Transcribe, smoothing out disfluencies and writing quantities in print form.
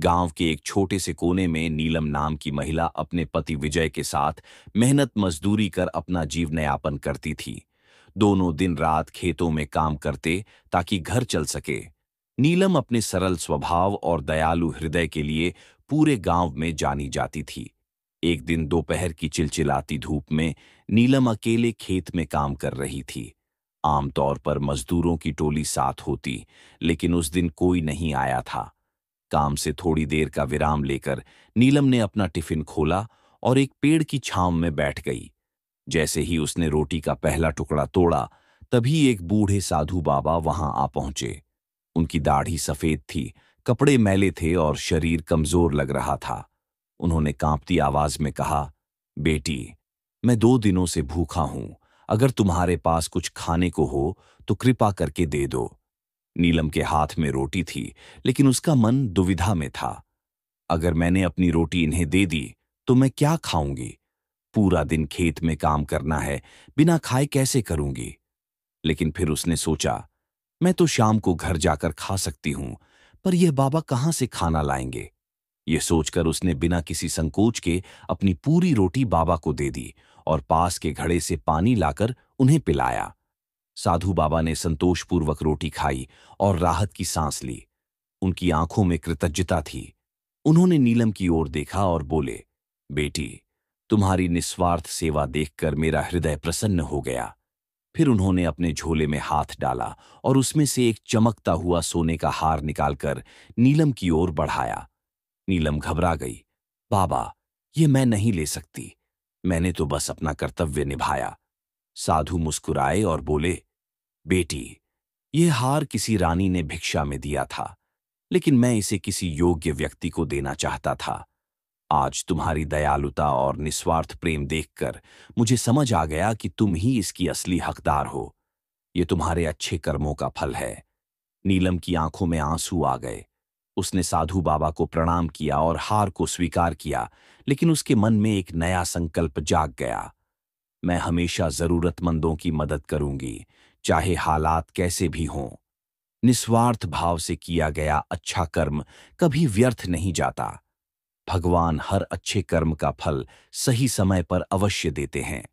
गांव के एक छोटे से कोने में नीलम नाम की महिला अपने पति विजय के साथ मेहनत मजदूरी कर अपना जीवनयापन करती थी। दोनों दिन रात खेतों में काम करते ताकि घर चल सके। नीलम अपने सरल स्वभाव और दयालु हृदय के लिए पूरे गांव में जानी जाती थी। एक दिन दोपहर की चिलचिलाती धूप में नीलम अकेले खेत में काम कर रही थी। आमतौर पर मजदूरों की टोली साथ होती, लेकिन उस दिन कोई नहीं आया था। काम से थोड़ी देर का विराम लेकर नीलम ने अपना टिफिन खोला और एक पेड़ की छांव में बैठ गई। जैसे ही उसने रोटी का पहला टुकड़ा तोड़ा, तभी एक बूढ़े साधु बाबा वहां आ पहुंचे। उनकी दाढ़ी सफेद थी, कपड़े मैले थे और शरीर कमजोर लग रहा था। उन्होंने कांपती आवाज में कहा, बेटी, मैं 2 दिनों से भूखा हूं। अगर तुम्हारे पास कुछ खाने को हो तो कृपा करके दे दो। नीलम के हाथ में रोटी थी, लेकिन उसका मन दुविधा में था। अगर मैंने अपनी रोटी इन्हें दे दी तो मैं क्या खाऊंगी? पूरा दिन खेत में काम करना है, बिना खाए कैसे करूंगी? लेकिन फिर उसने सोचा, मैं तो शाम को घर जाकर खा सकती हूं, पर यह बाबा कहां से खाना लाएंगे? ये सोचकर उसने बिना किसी संकोच के अपनी पूरी रोटी बाबा को दे दी और पास के घड़े से पानी लाकर उन्हें पिलाया। साधु बाबा ने संतोषपूर्वक रोटी खाई और राहत की सांस ली। उनकी आंखों में कृतज्ञता थी। उन्होंने नीलम की ओर देखा और बोले, बेटी, तुम्हारी निस्वार्थ सेवा देखकर मेरा हृदय प्रसन्न हो गया। फिर उन्होंने अपने झोले में हाथ डाला और उसमें से एक चमकता हुआ सोने का हार निकालकर नीलम की ओर बढ़ाया। नीलम घबरा गई। बाबा, ये मैं नहीं ले सकती। मैंने तो बस अपना कर्तव्य निभाया। साधु मुस्कुराए और बोले, बेटी, यह हार किसी रानी ने भिक्षा में दिया था, लेकिन मैं इसे किसी योग्य व्यक्ति को देना चाहता था। आज तुम्हारी दयालुता और निस्वार्थ प्रेम देखकर मुझे समझ आ गया कि तुम ही इसकी असली हकदार हो। ये तुम्हारे अच्छे कर्मों का फल है। नीलम की आंखों में आंसू आ गए। उसने साधु बाबा को प्रणाम किया और हार को स्वीकार किया, लेकिन उसके मन में एक नया संकल्प जाग गया। मैं हमेशा जरूरतमंदों की मदद करूंगी, चाहे हालात कैसे भी हों। निस्वार्थ भाव से किया गया अच्छा कर्म कभी व्यर्थ नहीं जाता। भगवान हर अच्छे कर्म का फल सही समय पर अवश्य देते हैं।